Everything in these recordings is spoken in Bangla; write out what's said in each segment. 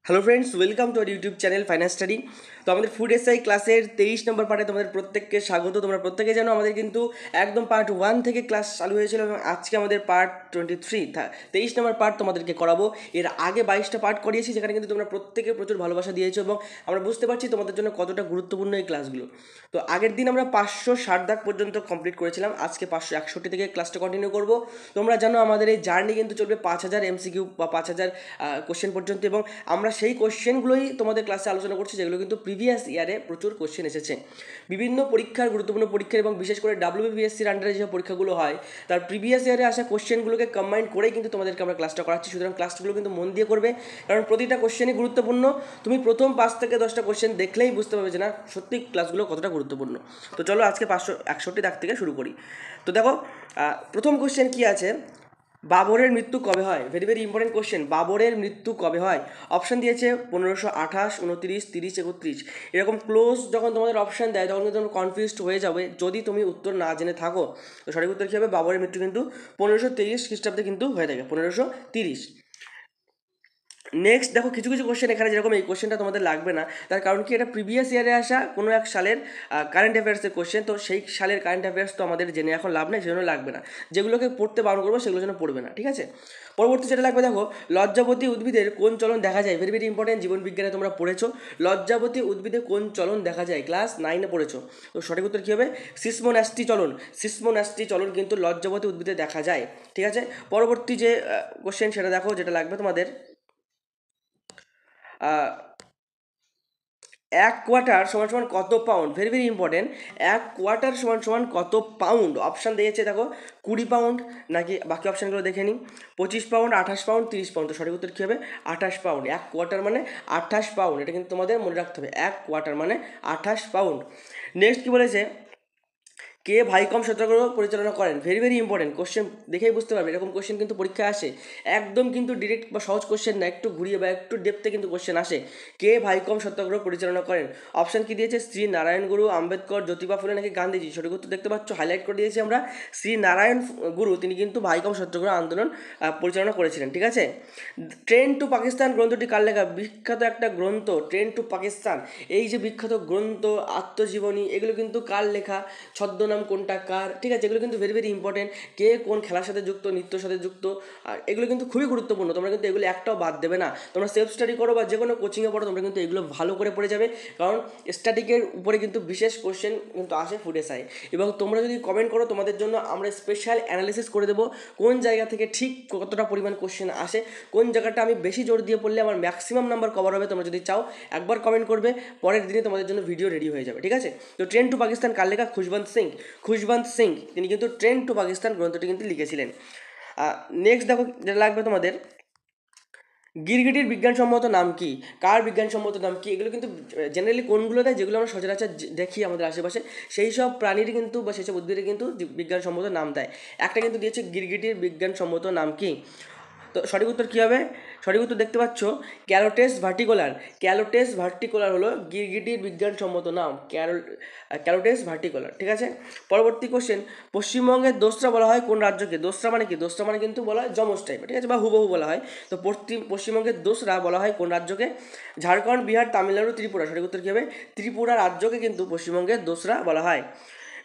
Hello friends, welcome to our YouTube channel finance study. তো আমাদের ফুড এসআই ক্লাসের 23 নম্বর পার্টে তোমাদের প্রত্যেককে স্বাগত। তোমরা প্রত্যেকে জানো আমাদের কিন্তু একদম পার্ট 1 থেকে ক্লাস চালু হয়েছিল এবং আজকে আমাদের পার্ট 23 23 নম্বর পার্ট তোমাদেরকে করাবো। এর আগে 22টা পার্ট করিয়েছি, যেখানে কিন্তু তোমরা প্রত্যেকে প্রচুর ভালোবাসা দিয়েছো এবং আমরা বুঝতে পারছি তোমাদের জন্য কতটা গুরুত্বপূর্ণ এই ক্লাসগুলো। তো আগের দিন আমরা 560 দাগ পর্যন্ত কমপ্লিট করেছিলাম, আজকে 561 থেকে ক্লাসটা কন্টিনিউ করবো। তোমরা জানো আমাদের এই জার্নি কিন্তু চলবে 5000 এমসিকিউ বা 5000 কোশ্চেন পর্যন্ত, এবং আমরা সেই কোশ্চেনগুলোই তোমাদের ক্লাসে আলোচনা করছি যেগুলো কিন্তু প্রিভিয়াস ইয়ারে প্রচুর কোশ্চেন এসেছে। বিভিন্ন পরীক্ষার গুরুত্বপূর্ণ পরীক্ষা এবং বিশেষ করে WBPSCর আন্ডারে যে পরীক্ষাগুলো হয় তার প্রিভিয়াস ইয়ারে আসা কোশ্চেনগুলোকে কম্বাইন করেই কিন্তু তোমাদেরকে আমরা ক্লাসটা করাচ্ছি। সুতরাং ক্লাসগুলো কিন্তু মন দিয়ে করবে, কারণ প্রতিটা কোশ্চেনই গুরুত্বপূর্ণ। তুমি প্রথম 5 থেকে 10টা কোশ্চেন দেখলেই বুঝতে পারবে যে না, সত্যি ক্লাসগুলো কতটা গুরুত্বপূর্ণ। তো চলো আজকে 561 দাগ থেকে শুরু করি। তো দেখো, প্রথম কোশ্চেন কি আছে, বাবরের মৃত্যু কবে হয়? Very very important question. বাবরের মৃত্যু কবে হয়? অপশান দিয়েছে 1528, 29, 30, 31। এরকম ক্লোজ যখন তোমাদের অপশান দেয় তখন কিন্তু তোমরা কনফিউজড হয়ে যাবে যদি তুমি উত্তর না জেনে থাকো। তো সঠিক উত্তর কী হবে? বাবরের মৃত্যু কিন্তু 1530 খ্রিস্টাব্দে কিন্তু হয়ে থাকে, 1530। নেক্সট দেখো, কিছু কিছু কোশ্চেন এখানে যেরকম এই কোশ্চেনটা তোমাদের লাগবে না, তার কারণ কি, এটা প্রিভিয়াস ইয়ারে আসা কোনো এক সালের কারেন্ট অ্যাফেয়ার্সের কোশ্চেন। তো সেই সালের কারেন্ট অ্যাফেয়ার্স তো আমাদের জেনে এখন লাভ নেই, সেজন্য লাগবে না। যেগুলোকে পড়তে বারণ করবো সেগুলো যেন পড়বে না, ঠিক আছে? পরবর্তী যেটা লাগবে, দেখো, লজ্জাবতী উদ্ভিদের কোন চলন দেখা যায়? ভেরি ভেরি ইম্পর্টেন্ট, জীবন বিজ্ঞানে তোমরা পড়েছো লজ্জাবতী উদ্ভিদে কোন চলন দেখা যায়, ক্লাস 9-এ পড়েছো। তো সঠিক উত্তর কী হবে? সিসমোন্যাস্টি চলন। সিসমোন্যাস্টি চলন কিন্তু লজ্জাবতী উদ্ভিদে দেখা যায়, ঠিক আছে? পরবর্তী যে কোশ্চেন সেটা দেখো, যেটা লাগবে তোমাদের, এক কোয়ার্টার সমান সমান কত পাউন্ড? Very very important. এক কোয়ার্টার সমান সমান কত পাউন্ড? অপশান দিয়েছে দেখো, 20 পাউন্ড, নাকি বাকি অপশানগুলো দেখে নিই, 25 পাউন্ড, 28 পাউন্ড, 30 পাউন্ড। তো সঠিক উত্তর কী হবে? 28 পাউন্ড। এক কোয়ার্টার মানে 28 পাউন্ড, এটা কিন্তু তোমাদের মনে রাখতে হবে, এক কোয়ার্টার মানে 28 পাউন্ড। নেক্সট কী বলেছে, কে ভাইকম সত্যাগ্রহ পরিচালনা করেন? ভেরি ভেরি ইম্পর্টেন্ট কোশ্চেন, দেখেই বুঝতে পারবে এরকম কোশ্চেন কিন্তু পরীক্ষায় আসে। একদম কিন্তু ডিরেক্ট বা সহজ কোশ্চেন না, একটু ঘুরিয়ে বা একটু ডেপথে কিন্তু কোশ্চেন আসে। কে ভাইকম সত্যাগ্রহ পরিচালনা করেন? অপশান কি দিয়েছে? শ্রী নারায়ণ গুরু, আম্বেদকর, জ্যোতিবা ফুলে, নাকি গান্ধীজি? সঠিক উত্তর দেখতে পাচ্ছ, হাইলাইট করে দিয়েছি আমরা, শ্রী নারায়ণ গুরু, তিনি কিন্তু ভাইকম সত্যাগ্রহ আন্দোলন পরিচালনা করেছিলেন, ঠিক আছে? ট্রেন টু পাকিস্তান গ্রন্থটি কার লেখা? বিখ্যাত একটা গ্রন্থ ট্রেন টু পাকিস্তান। এই যে বিখ্যাত গ্রন্থ, আত্মজীবনী, এগুলো কিন্তু কার লেখা? ছদ্মনাম কোনটা কার? ঠিক আছে, এগুলো কিন্তু ভেরি ভেরি ইম্পর্টেন্ট। কে কোন খেলার সাথে যুক্ত, নৃত্যর সাথে যুক্ত, আর এগুলো কিন্তু খুবই গুরুত্বপূর্ণ। তোমরা কিন্তু এগুলো একটাও বাদ দেবে না। তোমরা সেলফ স্টাডি করো বা যে কোনো কোচিংয়ে পড়ো, তোমরা কিন্তু এগুলো ভালো করে পড়ে যাবে, কারণ স্ট্যাটিকের উপরে কিন্তু বিশেষ কোশ্চেন কিন্তু আসে ফুড এসআই। এবং তোমরা যদি কমেন্ট করো, তোমাদের জন্য আমরা স্পেশাল অ্যানালিসিস করে দেবো কোন জায়গা থেকে ঠিক কতটা পরিমাণ কোশ্চেন আসে, কোন জায়গাটা আমি বেশি জোর দিয়ে পড়লে আমার ম্যাক্সিমাম নাম্বার কভার হবে। তোমরা যদি চাও একবার কমেন্ট করবে, পরের দিনে তোমাদের জন্য ভিডিও রেডি হয়ে যাবে, ঠিক আছে? তো ট্রেন টু পাকিস্তান কার লেখা? খুশবন্ত সিং। খুশবন্ত সিং তিনি কিন্তু ট্রেন টু পাকিস্তান গ্রন্থটি কিন্তু লিখেছিলেন। নেক্সট দেখো, যেটা লাগবে তোমাদের, গিরগিটির বিজ্ঞানসম্মত নাম কি? কার বিজ্ঞানসম্মত নাম কি? এগুলো কিন্তু জেনারেলি কোনগুলো দেয়, যেগুলো আমরা সচরাচর দেখি আমাদের আশেপাশে, সেই সব প্রাণীর কিন্তু বা সেই সব উদ্ভিদের কিন্তু বিজ্ঞানসম্মত নাম দেয়। একটা কিন্তু দিয়েছে, গিরগিটির বিজ্ঞানসম্মত নাম কি? তো সঠিক উত্তর কী হবে? সঠিক উত্তর দেখতে পাচ্ছ, ক্যালোটেস ভার্টিকুলার। ক্যালোটেস ভার্টিকুলার হলো গিরগিটির বিজ্ঞানসম্মত নাম, ক্যালোটেস ভার্টিকুলার, ঠিক আছে? পরবর্তী কোশ্চেন, পশ্চিমবঙ্গের দোসরা বলা হয় কোন রাজ্যকে? দোসরা মানে কি? দোসরা মানে কিন্তু বলা হয় যমজ টাইপের, ঠিক আছে, বা হুবহু বলা হয়। তো পশ্চিমবঙ্গের দোসরা বলা হয় কোন রাজ্যকে? ঝাড়খণ্ড, বিহার, তামিলনাড়ু, ত্রিপুরা। সঠিক উত্তর কী হবে? ত্রিপুরা রাজ্যকে কিন্তু পশ্চিমবঙ্গের দোসরা বলা হয়।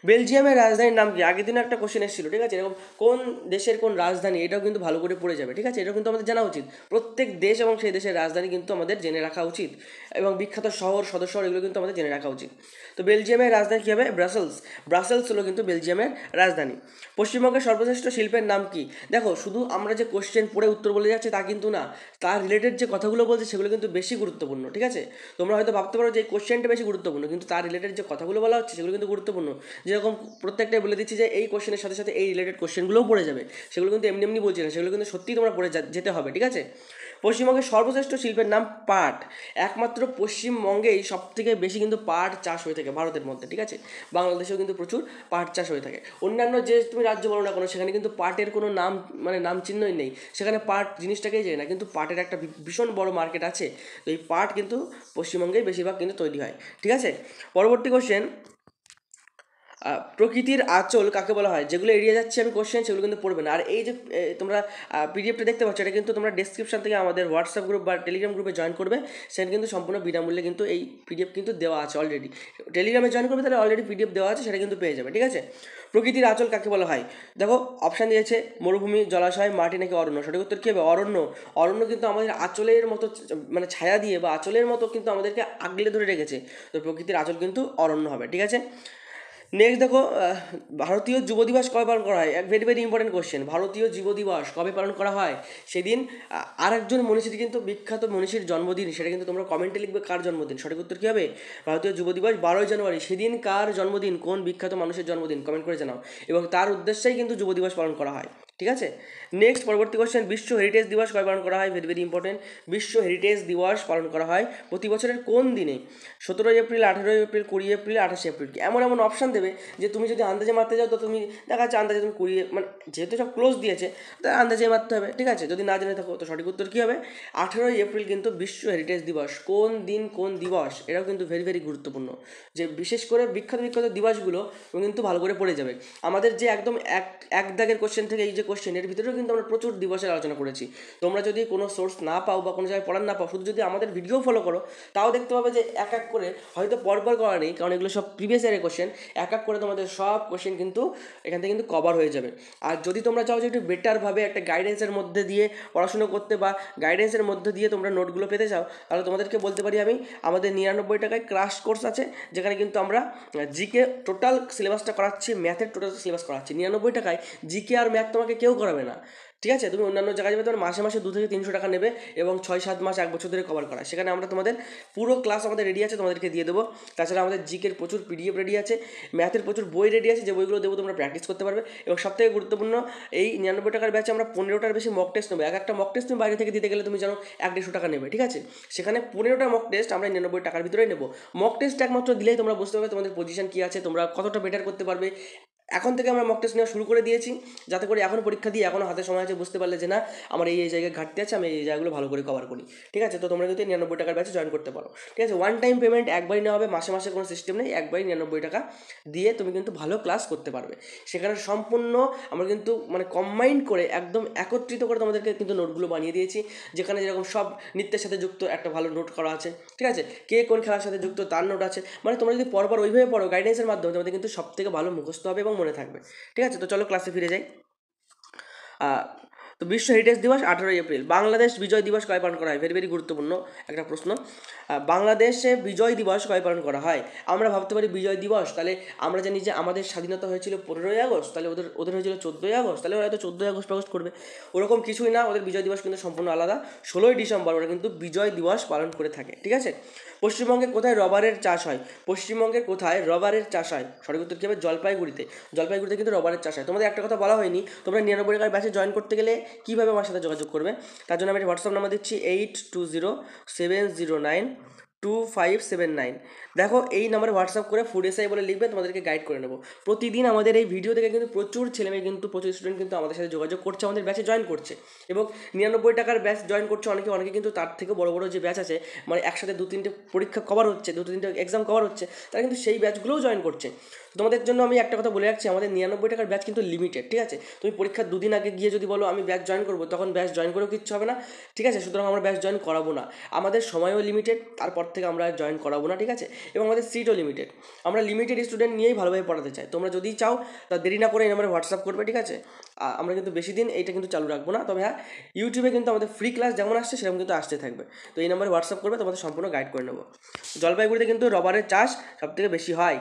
বেলজিয়ামের রাজধানীর নাম কি? আগের দিনে একটা কোশ্চেন এসেছিল, ঠিক আছে, এরকম কোন দেশের কোন রাজধানী, এটাও কিন্তু ভালো করে পড়ে যাবে, ঠিক আছে? এটা কিন্তু আমাদের জানা উচিত। প্রত্যেক দেশ এবং সেই দেশের রাজধানী কিন্তু আমাদের জেনে রাখা উচিত, এবং বিখ্যাত শহর, সদর শহর, এগুলো কিন্তু আমাদের জেনে রাখা উচিত। তো বেলজিয়ামের রাজধানী কী হবে? ব্রাসেলস। ব্রাসেলস হলো কিন্তু বেলজিয়ামের রাজধানী। পশ্চিমবঙ্গের সর্বশ্রেষ্ঠ শিল্পের নাম কি? দেখো, শুধু আমরা যে কোশ্চেন পড়ে উত্তর বলে যাচ্ছি তা কিন্তু না, তার রিলেটেড যে কথাগুলো বলছে সেগুলো কিন্তু বেশি গুরুত্বপূর্ণ, ঠিক আছে? তোমরা হয়তো ভাবতে পারো যে এই কোশ্চেনটা বেশি গুরুত্বপূর্ণ, কিন্তু তার রিলেটেড যে কথাগুলো বলা হচ্ছে সেগুলো কিন্তু গুরুত্বপূর্ণ। যেরকম প্রত্যেকটাই বলে দিচ্ছি যে এই কোশ্চেনের সাথে সাথে এই রিলেটেড কোশ্চেনগুলোও পড়ে যাবে, সেগুলো কিন্তু এমনি এমনি বলছি না, সেগুলো কিন্তু সত্যিই তোমরা পড়ে যেতে হবে, ঠিক আছে? পশ্চিমবঙ্গের সর্বশ্রেষ্ঠ শিল্পের নাম পাট। একমাত্র পশ্চিমবঙ্গেই সব থেকে বেশি কিন্তু পাট চাষ হয়ে থাকে ভারতের মধ্যে, ঠিক আছে? বাংলাদেশেও কিন্তু প্রচুর পাট চাষ হয়ে থাকে। অন্যান্য যে তুমি রাজ্য বলো না কেন, সেখানে কিন্তু পাটের কোনো নাম মানে নাম চিহ্নই নেই, সেখানে পাট জিনিসটাকেই যায় না, কিন্তু পাটের একটা ভীষণ বড় মার্কেট আছে। তো এই পাট কিন্তু পশ্চিমবঙ্গেই বেশিরভাগ কিন্তু তৈরি হয়, ঠিক আছে? পরবর্তী কোশ্চেন, প্রকৃতির আঁচল কাকে বলা হয়? যেগুলো এড়িয়ে যাচ্ছে আমি কোশ্চেন, সেগুলো কিন্তু পড়বে না। আর এই যে তোমরা পিডিএফটা দেখতে পাচ্ছ, এটা কিন্তু তোমরা ডেসক্রিপশন থেকে আমাদের হোয়াটসঅ্যাপ গ্রুপ বা টেলিগ্রাম গ্রুপে জয়েন করবে, সেখানে কিন্তু সম্পূর্ণ বিনামূল্যে কিন্তু এই পিডিএফ কিন্তু দেওয়া আছে অলরেডি। টেলিগ্রামে জয়েন করবে তাহলে অলরেডি পিডিএফ দেওয়া আছে, সেটা কিন্তু পেয়ে যাবে, ঠিক আছে? প্রকৃতির আঁচল কাকে বলা হয়? দেখো অপশান দিয়েছে মরুভূমি, জলাশয়, মাটি নাকি অরণ্য। সঠিক উত্তর কী হবে? অরণ্য। অরণ্য কিন্তু আমাদের আঁচলের মতো মানে ছায়া দিয়ে বা আঁচলের মতো কিন্তু আমাদেরকে আগলে ধরে রেখেছে। তো প্রকৃতির আঁচল কিন্তু অরণ্য হবে, ঠিক আছে? নেক্সট দেখো, ভারতীয় যুব দিবস কবে পালন করা হয়? এক ভেরি ভেরি ইম্পর্টেন্ট কোশ্চেন। ভারতীয় যুব দিবস কবে পালন করা হয়? সেদিন আরেকজন মনীষীর কিন্তু বিখ্যাত মনীষীর জন্মদিন, সেটা কিন্তু তোমরা কমেন্টে লিখবে কার জন্মদিন। সঠিক উত্তর কী হবে? ভারতীয় যুব দিবস 12ই জানুয়ারি। সেদিন কার জন্মদিন, কোন বিখ্যাত মানুষের জন্মদিন, কমেন্ট করে জানাও। এবং তার উদ্দেশ্যেই কিন্তু যুব দিবস পালন করা হয়, ঠিক আছে? নেক্সট পরবর্তী কোশ্চেন, বিশ্ব হেরিটেজ দিবস কবে পালন করা হয়? Very very important. বিশ্ব হেরিটেজ দিবস পালন করা হয় প্রতি বছরের কোন দিনে? 17 এপ্রিল, 18 এপ্রিল, 20 এপ্রিল, 28 এপ্রিল। এমন এমন অপশান দেবে যে তুমি যদি আন্দাজে মারতে যাও তো তুমি দেখা যাচ্ছে আন্দাজে তুমি 20, মানে যেহেতু সব ক্লোজ দিয়েছে তাই আন্দাজে মারতে হবে, ঠিক আছে? যদি না জেনে থাকো তো সঠিক উত্তর কী হবে? 18 এপ্রিল কিন্তু বিশ্ব হেরিটেজ দিবস। কোন দিন কোন দিবস, এটাও কিন্তু ভেরি ভেরি গুরুত্বপূর্ণ, যে বিশেষ করে বিখ্যাত বিখ্যাত দিবসগুলো কিন্তু ভালো করে পড়ে যাবে। আমাদের যে একদম এক দাগের কোশ্চেন থেকে এই যে কোশ্চেন, এর ভিতরেও কিন্তু আমরা প্রচুর দিবসের আলোচনা করেছি। তোমরা যদি কোনো সোর্স না পাও বা কোনো জায়গায় পড়ার না পাও, শুধু যদি আমাদের ভিডিও ফলো করো তাও দেখতে পাবে যে এক এক করে, হয়তো পরপর করা নেই কারণ এগুলো সব প্রিভিয়াস ইয়ারের কোশ্চেন, এক এক করে তোমাদের সব কোশ্চেন কিন্তু এখান থেকে কিন্তু কভার হয়ে যাবে। আর যদি তোমরা চাও যে একটু বেটারভাবে একটা গাইডেন্সের মধ্যে দিয়ে পড়াশুনো করতে বা গাইডেন্সের মধ্যে দিয়ে তোমরা নোটগুলো পেতে চাও, তাহলে তোমাদেরকে বলতে পারি আমি, আমাদের 99 টাকায় ক্রাশ কোর্স আছে, যেখানে কিন্তু আমরা জিকে টোটাল সিলেবাসটা করাচ্ছি, ম্যাথের টোটাল সিলেবাস করাচ্ছি 99 টাকায়। জিকে আর ম্যাথ তোমাকে কেউ করাবে না, ঠিক আছে? তুমি অন্যান্য জায়গায় যাবে, তোমার মাসে মাসে 2 থেকে 300 টাকা নেবে এবং 6-7 মাস 1 বছর ধরে কভার করা। সেখানে আমরা তোমাদের পুরো ক্লাস আমাদের রেডি আছে, তোমাদেরকে দিয়ে দেবো। তাছাড়া আমাদের জিকের প্রচুর পিডিএফ রেডি আছে, ম্যাথের প্রচুর বই রেডি আছে, যে বইগুলো দেবো তোমরা প্র্যাকটিস করতে পারবে। এবং সবথেকে গুরুত্বপূর্ণ, এই 99 টাকার ব্যাচে আমরা 15টার বেশি মক টেস্ট নেবো। একটা মক টেস্ট তুমি বাইরে থেকে দিতে গেলে তুমি জানো 1-150 টাকা নেবে, ঠিক আছে? সেখানে 15টা মক টেস্ট আমরা 99 টাকার ভিতরেই নেবো। মক টেস্ট একমাত্র দিলেই তোমরা বুঝতে পারবে তোমাদের পজিশন কী আছে, তোমরা কতটা বেটার করতে পারবে। এখন থেকে আমরা মক টেস্ট নেওয়া শুরু করে দিয়েছি, যাতে করে এখন পরীক্ষা দিয়ে এখনও হাতে সময় আছে, বুঝতে পারলে যে না আমার এই জায়গায় ঘাটতি আছে, আমি এই জায়গাগুলো ভালো করে কভার করি, ঠিক আছে? তো তোমরা কিন্তু 99 টাকার ব্যাচে জয়েন করতে পারো, ঠিক আছে? ওয়ান টাইম পেমেন্ট একবারই নেওয়া হবে, মাসে মাসে কোনো সিস্টেম নেই, একবারই 99 টাকা দিয়ে তুমি কিন্তু ভালো ক্লাস করতে পারবে। সেখানে সম্পূর্ণ আমরা কিন্তু মানে কম্বাইন্ড করে একদম একত্রিত করে তোমাদেরকে কিন্তু নোটগুলো বানিয়ে দিয়েছি, যেখানে যেরকম সব নৃত্যের সাথে যুক্ত একটা ভালো নোট করা আছে, ঠিক আছে? কে কোন খেলার সাথে যুক্ত তার নোট আছে, মানে তোমরা যদি পরপর ওইভাবে পড়ো গাইডেন্সের মাধ্যমে, তোমাদের কিন্তু সব থেকে ভালো মুখস্থ হবে এবং মনে থাকবে, ঠিক আছে? তো চলো ক্লাসে ফিরে যাই। তো বিশ্ব হেরিটেজ দিবস 18 এপ্রিল। বাংলাদেশ বিজয় দিবস কবে পালন করা হয়? ভেরি ভেরি গুরুত্বপূর্ণ একটা প্রশ্ন। বাংলাদেশে বিজয় দিবস কবে পালন করা হয়? আমরা ভাবতে পারি বিজয় দিবস, তাহলে আমরা জানি যে আমাদের স্বাধীনতা হয়েছিল 15ই আগস্ট, তাহলে ওদের হয়েছিল 14ই আগস্ট, তাহলে ওরা হয়তো 14ই আগস্ট পাগস্ট করবে। ওরকম কিছুই না, ওদের বিজয় দিবস কিন্তু সম্পূর্ণ আলাদা। 16ই ডিসেম্বর ওরা কিন্তু বিজয় দিবস পালন করে থাকে, ঠিক আছে? পশ্চিমবঙ্গে কোথায় রবারের চাষ হয়? পশ্চিমবঙ্গে কোথায় রবারের চাষ হয়? সঠিক উত্তর কী হবে? জলপাইগুড়িতে। জলপাইগুড়িতে কিন্তু রবারের চাষ হয়। তোমাদের একটা কথা বলা হয়নি, তোমরা 99 টাকার ব্যাচে জয়েন করতে গেলে কীভাবে আমার সাথে যোগাযোগ করবে? তার জন্য আমি হোয়াটসঅ্যাপ নাম্বার দিচ্ছি 8207092579। দেখো এই নাম্বারে হোয়াটসঅ্যাপ করে ফুড এসআই বলে লিখবে, তোমাদেরকে গাইড করে নেবো। প্রতিদিন আমাদের এই ভিডিও থেকে কিন্তু প্রচুর ছেলেমেয়ে কিন্তু প্রচুর স্টুডেন্ট কিন্তু আমাদের সাথে যোগাযোগ করছে, আমাদের ব্যাচে জয়েন করছে এবং 99 টাকার ব্যাচ জয়েন করছে। অনেকে কিন্তু তার থেকে বড় বড় যে ব্যাচ আছে, মানে একসাথে 2-3টে পরীক্ষা কভার হচ্ছে, 2-3টে এক্সাম কভার হচ্ছে, তারা কিন্তু সেই ব্যাচগুলোও জয়েন করছে। তোমাদের জন্য আমি একটা কথা বলে রাখছি, আমাদের 99 টাকার ব্যাচ কিন্তু লিমিটেড, ঠিক আছে? তুমি পরীক্ষার 2 দিন আগে গিয়ে যদি বলো আমি ব্যাচ জয়েন করবো, তখন ব্যাচ জয়েন করেও কিচ্ছু হবে না, ঠিক আছে? সুতরাং আমরা ব্যাচ জয়েন করাবো না, আমাদের সময়ও লিমিটেড, তারপর থেকে আমরা জয়েন করাবো না, ঠিক আছে? এবং আমাদের সিটও লিমিটেড, আমরা লিমিটেড স্টুডেন্ট নিয়েই ভালোভাবে পড়াতে চাই। তোমরা যদি চাও তা দেরি না করে এই নাম্বারে হোয়াটসঅ্যাপ করবে, ঠিক আছে? আমরা কিন্তু বেশি দিন এইটা কিন্তু চালু রাখবো না, তবে হ্যাঁ ইউটিউবে কিন্তু আমাদের ফ্রি ক্লাস যেমন আসছে সেরকম কিন্তু আসতে থাকবে। তো এই নাম্বারে হোয়াটসঅ্যাপ করবে, তোমাদের সম্পূর্ণ গাইড করে নেবো। জলপাইগুড়িতে কিন্তু রবারের চাষ সবথেকে বেশি হয়।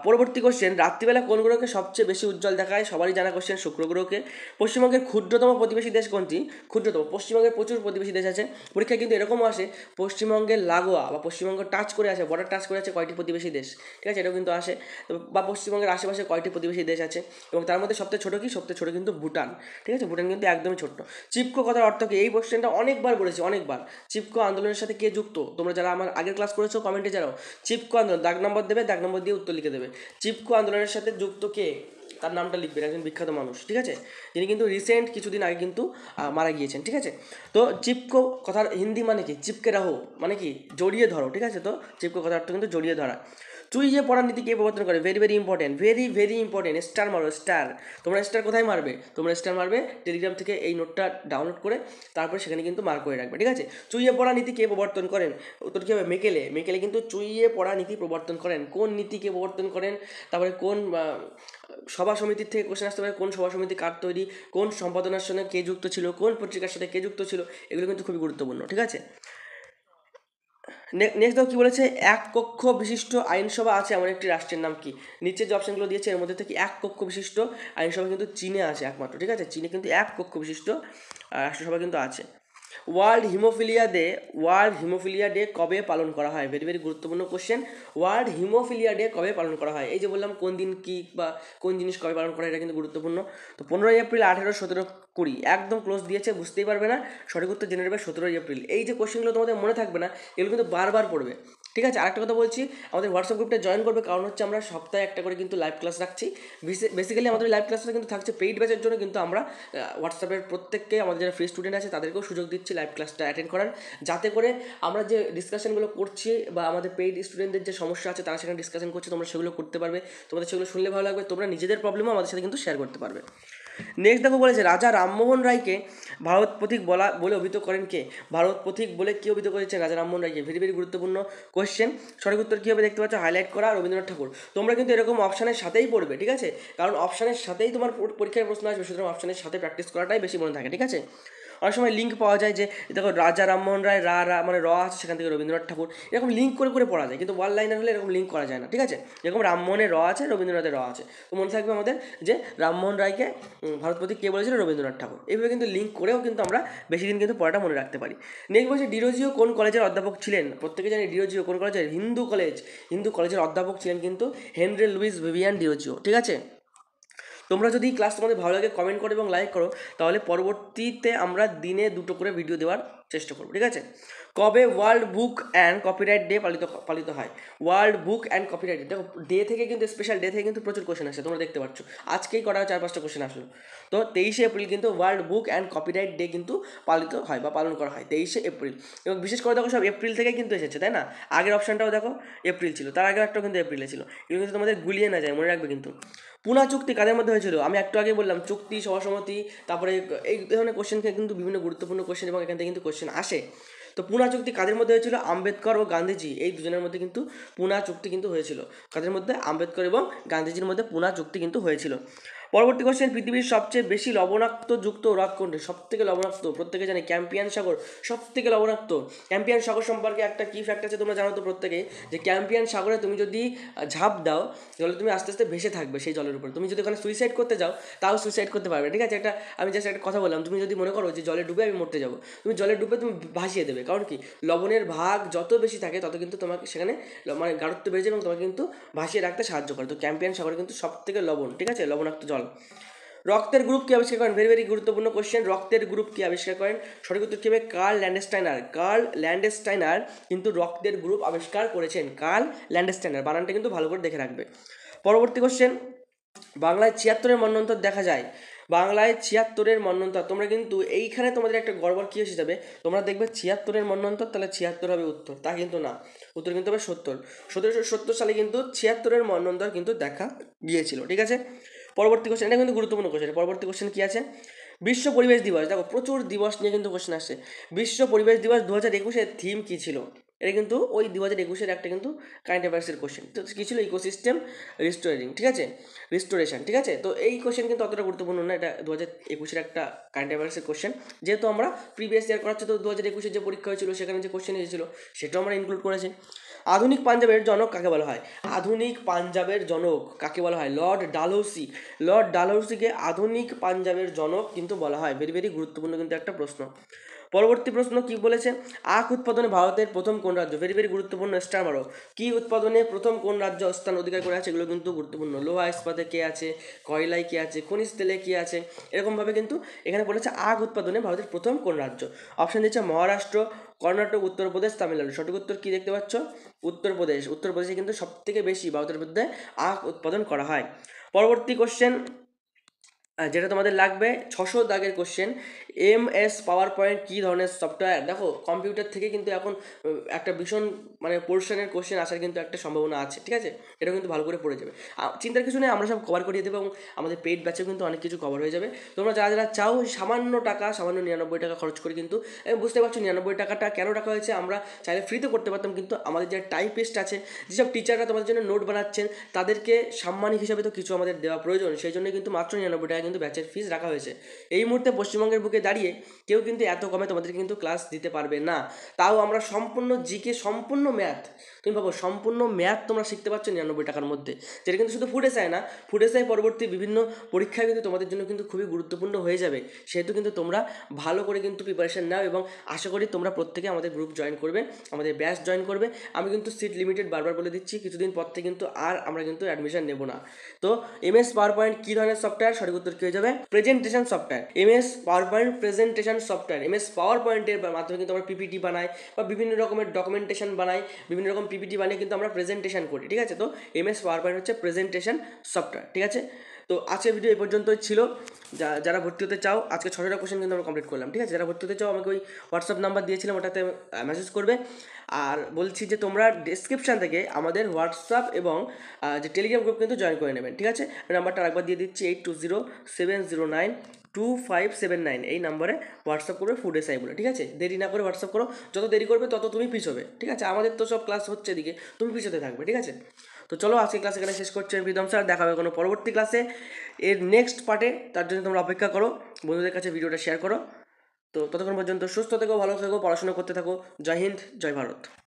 পরবর্তী কোশ্চেন, রাত্রিবেলা কোন গ্রহকে সবচেয়ে বেশি উজ্জ্বল দেখায়? সবারই জানা কোশ্চেন, শুক্র গ্রহকে। পশ্চিমবঙ্গের ক্ষুদ্রতম প্রতিবেশী দেশ কোনটি? ক্ষুদ্রতম, পশ্চিমবঙ্গের প্রচুর প্রতিবেশী দেশ আছে, পরীক্ষায় কিন্তু এরকমও আসে পশ্চিমবঙ্গের লাগোয়া বা পশ্চিমবঙ্গ টাচ করে আছে, বর্ডার টাচ করে আছে কয়টি প্রতিবেশী দেশ, ঠিক আছে? এটাও কিন্তু আসে। বা পশ্চিমবঙ্গের আশেপাশে কয়টি প্রতিবেশী দেশ আছে, এবং তার মধ্যে সবথেকে ছোটো কি? সবথেকে ছোটো কিন্তু ভুটান, ঠিক আছে? ভুটান কিন্তু একদমই ছোট্ট। চিপকো কথার অর্থ কি? এই কোশ্চেনটা অনেকবার বলেছি, অনেকবার। চিপকো আন্দোলনের সাথে কে যুক্ত? তোমরা যারা আমার আগের ক্লাস করেছো কমেন্টে জানাও। চিপকো আন্দোলন, দাগ নম্বর দেবে, দাগ নম্বর দিয়ে উত্তর লিখে দেবে। চিপকো আন্দোলনের সাথে যুক্ত কে, তার নামটা লিখবেন, একজন বিখ্যাত মানুষ, ঠিক আছে? যিনি কিন্তু রিসেন্ট কিছুদিন আগে কিন্তু মারা গিয়েছেন, ঠিক আছে? তো চিপকো কথার হিন্দি মানে কি? চিপকে রাহো মানে কি? জড়িয়ে ধরো, ঠিক আছে? তো চিপকো কথার অর্থ কিন্তু জড়িয়ে ধরা। চুইয়ে পড়ার নীতি কে প্রবর্তন করে? Very very important, very very important. Star মারো, স্টার। তোমরা স্টার কোথায় মারবে? তোমরা স্টার মারবে টেলিগ্রাম থেকে এই নোটটা ডাউনলোড করে, তারপরে সেখানে কিন্তু মার্ক করে রাখবে, ঠিক আছে? চুইয়ে পড়া নীতি কে প্রবর্তন করেন? উত্তর কী হবে? মেকেলে। মেকেলে কিন্তু চুইয়ে পড়া নীতি প্রবর্তন করেন। কোন নীতি কে প্রবর্তন করেন? তারপরে কোন সভা সমিতির থেকে কোশ্চেন আসতে পারে, কোন সভা সমিতি কার তৈরি, কোন সম্পাদনার সঙ্গে কে যুক্ত ছিল, কোন পত্রিকার সাথে কে যুক্ত ছিল, এগুলো কিন্তু খুবই গুরুত্বপূর্ণ, ঠিক আছে? নেক্সট দেখো কী বলেছে, এক কক্ষ বিশিষ্ট আইনসভা আছে এমন একটি রাষ্ট্রের নাম কি? নিচে যে অপশনগুলো দিয়েছে এর মধ্যে থেকে এক কক্ষ বিশিষ্ট আইনসভা কিন্তু চীনে আছে একমাত্র, ঠিক আছে? চীনে কিন্তু এক কক্ষ বিশিষ্ট রাষ্ট্রসভা কিন্তু আছে। ওয়ার্ল্ড হিমোফিলিয়া ডে কবে পালন করা হয়? ভেরি ভেরি গুরুত্বপূর্ণ কোশ্চেন। ওয়ার্ল্ড হিমোফিলিয়া ডে কবে পালন করা হয়? এই যে বললাম কোন দিন কি বা কোন জিনিস কবে পালন করা হয়, এটা কিন্তু গুরুত্বপূর্ণ। তো 15 এপ্রিল, 18, 17, 20 একদম ক্লোজ দিয়েছে, বুঝতেই পারবে না। সঠিক উত্তর জেনে নেবে 17 এপ্রিল। এই যে কোশ্চেনগুলো তোমাদের মনে থাকবে না, এগুলো কিন্তু বারবার পড়বে, ঠিক আছে? আরেকটা কথা বলছি, আমাদের হোয়াটসঅ্যাপ গ্রুপটা জয়েন করবে, কারণ হচ্ছে আমরা সপ্তাহে একটা করে কিন্তু লাইভ ক্লাস রাখছি। বেসিক্যালি আমাদের লাইভ ক্লাসটা কিন্তু থাকছে পেইড ব্যাচের জন্য, কিন্তু আমরা হোয়াটসঅ্যাপের প্রত্যেককে, আমাদের যারা ফ্রি স্টুডেন্ট আছে তাদেরকেও সুযোগ দিচ্ছি লাইভ ক্লাসটা অ্যাটেন্ড করার, যাতে করে আমরা যে ডিসকাশনগুলো করছি বা আমাদের পেইড স্টুডেন্টদের যে সমস্যা আছে তারা সেখানে ডিসকাশন করছে, তোমরা সেগুলো করতে পারবে, তোমাদের সেগুলো শুনলে ভালো লাগবে, তোমরা নিজেদের প্রবলেমও আমাদের সাথে কিন্তু শেয়ার করতে পারবে। নেক্সট দেখো বলেছে, রাজা রামমোহন রায়কে ভারত পথিক বলে অভিহিত করেন কে? ভারত পথিক বলে কি অভিহিত করেছেন রাজা রামমোহন রায়কে? ভেরি ভেরি গুরুত্বপূর্ণ কোশ্চেন। সঠিক উত্তর কী হবে দেখতে পাচ্ছ, হাইলাইট করা রবীন্দ্রনাথ ঠাকুর। তোমরা কিন্তু এরকম অপশানের সাথেই পড়বে, ঠিক আছে? কারণ অপশানের সাথেই তোমার পরীক্ষায় প্রশ্ন আসবে, সুতরাং অপশানের সাথে প্র্যাকটিস করাটাই বেশি মনে থাকে, ঠিক আছে? অনেক সময় লিঙ্ক পাওয়া যায় যে দেখো রাজা রামমোহন রায়, মানে আছে, সেখান থেকে রবীন্দ্রনাথ ঠাকুর, এরকম লিঙ্ক করে করে পড়া যায়, কিন্তু ওয়ান লাইনার হলে এরকম লিঙ্ক করা যায় না, ঠিক আছে? যেরকম রামমোহনের আছে, রবীন্দ্রনাথের আছে, তো মনে থাকবে আমাদের যে রামমোহন রায়কে ভারত পথিক কে বলেছিল? রবীন্দ্রনাথ ঠাকুর। এইভাবে কিন্তু লিঙ্ক করেও কিন্তু আমরা বেশি দিন কিন্তু পড়াটা মনে রাখতে পারি। নেক্সট বলছে, ডিরোজিও কোন কলেজের অধ্যাপক ছিলেন? প্রত্যেকে জানি ডিরোজিও কোন কলেজের? হিন্দু কলেজের অধ্যাপক ছিলেন কিন্তু হেনরি লুইস ভিভিয়ান ডিরোজিও, ঠিক আছে? তোমরা যদি ক্লাস তোমাদের ভালো লাগে কমেন্ট করো এবং লাইক করো, তাহলে পরবর্তীতে আমরা দিনে 2টো করে ভিডিও দেওয়ার চেষ্টা করবো, ঠিক আছে? কবে world book and copyright day পালিত হয়? World book and copyright day, দেখো ডে থেকে কিন্তু, স্পেশাল ডে থেকে কিন্তু প্রচুর কোশ্চেন আসে, তোমরা দেখতে পাচ্ছ আজকেই করা 4-5টা কোশ্চেন আসলো। তো 23শে এপ্রিল কিন্তু world book and copyright day কিন্তু পালিত হয় বা পালন করা হয় 23শে এপ্রিল। এবং বিশেষ করে দেখো সব এপ্রিল থেকে কিন্তু এসেছে, তাই না? আগের অপশানটাও দেখো এপ্রিল ছিল, তার আগেও একটাও কিন্তু এপ্রিলে ছিল। এগুলো কিন্তু তোমাদের গুলিয়ে না যায়, মনে রাখবে কিন্তু। পুনা চুক্তি কাদের মধ্যে হয়েছিল? আমি একটু আগে বললাম চুক্তি, সহসম্মতি, তারপরে এই ধরনের কোশ্চেনকে কিন্তু বিভিন্ন গুরুত্বপূর্ণ কোশ্চেন এবং এখান থেকে কিন্তু কোশ্চেন আসে। তো পুনা চুক্তি কাদের মধ্যে হয়েছিল? আম্বেদকর ও গান্ধীজি, এই দুজনের মধ্যে কিন্তু পুনা চুক্তি কিন্তু হয়েছিল। কাদের মধ্যে? আম্বেদকর এবং গান্ধীজির মধ্যে পুনা চুক্তি কিন্তু হয়েছিল। পরবর্তী কোশ্চেন, পৃথিবীর সবচেয়ে বেশি লবণাক্ত যুক্ত হ্রদ কোনটি? সব থেকে লবণাক্ত, প্রত্যেকে জানে ক্যাম্পিয়ান সাগর সব থেকে লবণাক্ত। ক্যাম্পিয়ান সাগর সম্পর্কে একটা কি ফ্যাক্ট আছে তোমরা জানো তো প্রত্যেকেই, যে ক্যাম্পিয়ান সাগরে তুমি যদি ঝাঁপ দাও তাহলে তুমি আস্তে আস্তে ভেসে থাকবে সেই জলের উপর। তুমি যদি ওখানে সুইসাইড করতে যাও তাও সুইসাইড করতে পারবে, ঠিক আছে? আমি জাস্ট একটা কথা বললাম, তুমি যদি মনে করো যে জলে ডুবে আমি মরতে যাবো, তুমি জলে ডুবে তুমি ভাসিয়ে দেবে, কারণ কি লবণের ভাগ যত বেশি থাকে তত কিন্তু তোমাকে সেখানে মানে গাঢ়ত্ব বেড়ে যায় এবং তোমাকে কিন্তু ভাসিয়ে রাখতে সাহায্য করে। তো ক্যাম্পিয়ান সাগরে কিন্তু সব থেকে লবণ, ঠিক আছে, লবণাক্ত জল। রক্তের গ্রুপ কি আবিষ্কার করেন? ভেরি ভেরি গুরুত্বপূর্ণ কোশ্চেন। রক্তের গ্রুপ কি আবিষ্কার করেন? সঠিক উত্তর কী হবে? কার্ল ল্যান্ডস্টাইনার কিন্তু রক্তের গ্রুপ আবিষ্কার করেছেন। কার্ল ল্যান্ডস্টাইনার, বানানটা কিন্তু ভালো করে দেখে রাখবে। পরবর্তী কোশ্চেন, বাংলায় 76-এর মন্বন্তর দেখা যায়। বাংলায় 76-এর মন্বন্তর, তোমরা কিন্তু এইখানে তোমাদের একটা গড়বড় কী এসে যাবে, তোমরা দেখবে 76-এর মন্বন্তর, তাহলে 76 হবে উত্তর, তা কিন্তু না, উত্তর কিন্তু হবে 70। 1770 সালে কিন্তু 76-এর মন্বন্তর কিন্তু দেখা গিয়েছিল, ঠিক আছে? পরবর্তী কোশ্চেন, এটা কিন্তু গুরুত্বপূর্ণ কোশ্চেন। পরবর্তী কোশ্চেন কী আছে? বিশ্ব পরিবেশ দিবস, দেখো প্রচুর দিবস নিয়ে কিন্তু কোশ্চেন আসছে। বিশ্ব পরিবেশ দিবস 2021-এর থিম কী ছিল? এটা কিন্তু ওই 2021-এর একটা কিন্তু কারেন্ট অ্যাফেয়ার্সের কোশ্চেন। তো কী ছিল? ইকোসিস্টেম ঠিক আছে, রিস্টোরেশন, ঠিক আছে? তো এই কোশ্চেন কিন্তু অতটা গুরুত্বপূর্ণ না, এটা 2021-এর একটা কারেন্ট অ্যাফেয়ার্সের কোশ্চেন। যেহেতু আমরা প্রিভিয়াস ইয়ার করাচ্ছি, তো 2021-এর যে পরীক্ষা হয়েছিল সেখানে যে কোশ্চেন এসেছিলো সেটাও আমরা ইনক্লুড করেছি। আধুনিক পাঞ্জাবের জনক কাকে বলা হয়? আধুনিক পাঞ্জাবের জনক কাকে বলা হয়? লর্ড ডালহৌসিকে আধুনিক পাঞ্জাবের জনক কিন্তু বলা হয়। ভেরি ভেরি গুরুত্বপূর্ণ কিন্তু একটা প্রশ্ন। পরবর্তী প্রশ্ন কি বলেছে? আখ উৎপাদনে ভারতের প্রথম কোন রাজ্য? ভেরি ভেরি গুরুত্বপূর্ণ, স্টার মারো। কি উৎপাদনে প্রথম কোন রাজ্য স্থান অধিকার করে আছে? এগুলো কিন্তু গুরুত্বপূর্ণ। লোহা ইস্পাতে কে আছে? কয়লায় কে আছে? খনিজ তেলে কে আছে? এরকমভাবে কিন্তু এখানে বলেছে আখ উৎপাদনে ভারতের প্রথম কোন রাজ্য। অপশান দিচ্ছে মহারাষ্ট্র, কর্ণাটক, উত্তরপ্রদেশ, তামিলনাড়ু। সঠিক উত্তর কি দেখতে পাচ্ছ? উত্তরপ্রদেশে কিন্তু সব থেকে বেশি ভারতের মধ্যে আখ উৎপাদন করা হয়। পরবর্তী কোশ্চেন, যেটা তোমাদের লাগবে 600 দাগের কোশ্চেন, MS পাওয়ার পয়েন্ট কী ধরনের সফটওয়্যার। দেখো কম্পিউটার থেকে কিন্তু এখন একটা ভীষণ মানে পোর্শনের কোশ্চেন আসার কিন্তু একটা সম্ভাবনা আছে, ঠিক আছে, এটা কিন্তু ভালো করে পড়ে যাবে। চিন্তার কিছু নেই, আমরা সব কভার করিয়ে দেবো এবং আমাদের পেইড ব্যাচেও কিন্তু অনেক কিছু কভার হয়ে যাবে। তোমরা যারা যারা চাও সামান্য টাকা, সামান্য 99 টাকা খরচ করে কিন্তু, বুঝতে পারছো 99 টাকাটা কেন রাখা হয়েছে, আমরা চাইলে ফ্রিতে করতে পারতাম, কিন্তু আমাদের যে টাইপিস্ট আছে, যেসব টিচাররা তোমাদের জন্য নোট বানাচ্ছেন, তাদেরকে সাম্মানিক হিসাবে তো কিছু আমাদের দেওয়া প্রয়োজন, সেই জন্য কিন্তু মাত্র 99 টাকা কিন্তু ব্যাচের ফিস রাখা হয়েছে। এই মুহূর্তে পশ্চিমবঙ্গের বুকে দাঁড়িয়ে কেউ কিন্তু এত কমে তোমাদের কিন্তু ক্লাস দিতে পারবে না, তাও আমরা সম্পূর্ণ জিকে, সম্পূর্ণ ম্যাথ, তুমি ভাবো সম্পূর্ণ ম্যাথ তোমরা শিখতে পারছো 99 টাকার মধ্যে, যেটা কিন্তু শুধু ফুড এসআই না, ফুড এসআই পরবর্তী বিভিন্ন পরীক্ষায় কিন্তু তোমাদের জন্য কিন্তু খুবই গুরুত্বপূর্ণ হয়ে যাবে। সেহেতু কিন্তু তোমরা ভালো করে কিন্তু প্রিপারেশন নাও এবং আশা করি তোমরা প্রত্যেকে আমাদের গ্রুপ জয়েন করবে, আমাদের ব্যাচ জয়েন করবে। আমি কিন্তু সিট লিমিটেড বারবার বলে দিচ্ছি, কিছুদিন পর থেকে কিন্তু আর আমরা কিন্তু অ্যাডমিশন নেব না। তো MS পাওয়ার পয়েন্ট কী ধরনের সফটওয়্যার, সঠিক উত্তর কী হয়ে যাবে, presentation software. MS power point presentation software. MS পাওয়ার পয়েন্টের মাধ্যমে কিন্তু আমরা PPT বানাই বা বিভিন্ন রকমের ডকুমেন্টেশন বানাই, বিভিন্ন রকম PPT বানিয়ে কিন্তু আমরা প্রেজেন্টেশন করি, ঠিক আছে। তো MS পাওয়ার পয়েন্ট হচ্ছে প্রেজেন্টেশন সফটওয়্যার, ঠিক আছে। তো আজকের ভিডিও এই পর্যন্তই ছিল। যারা ভর্তি হতে চাও, আজকে 6টা কোশ্চেন কিন্তু আমরা কমপ্লিট করলাম, ঠিক আছে। যারা ভর্তি হতে চাও আমাকে ওই হোয়াটসঅ্যাপ নাম্বার দিয়েছিলাম, ওটাতে মেসেজ করবে। আর বলছি যে তোমরা ডেসক্রিপশান থেকে আমাদের হোয়াটসঅ্যাপ এবং যে টেলিগ্রাম গ্রুপ কিন্তু জয়েন করে নেবেন, ঠিক আছে। নাম্বারটা আরেকবার দিয়ে দিচ্ছি, 8207092579, এই নাম্বারে হোয়াটসঅ্যাপ করবে ফুড এসআই বলে, ঠিক আছে। দেরি না করে হোয়াটসঅ্যাপ করো, যত দেরি করবে তত তুমি পিছোবে, ঠিক আছে। আমাদের তো সব ক্লাস হচ্ছে এদিকে, তুমি পিছোতে থাকবে, ঠিক আছে। তো চলো আজকে ক্লাস এখানে শেষ করছি আমি প্রীতম স্যার, দেখা হবে কোনো পরবর্তী ক্লাসে এর নেক্সট পার্টে, তার জন্য তোমরা অপেক্ষা করো, বন্ধুদের কাছে ভিডিওটা শেয়ার করো। তো ততক্ষণ পর্যন্ত সুস্থ থেকো, ভালো থেকো, পড়াশোনা করতে থাকো। জয় হিন্দ, জয় ভারত।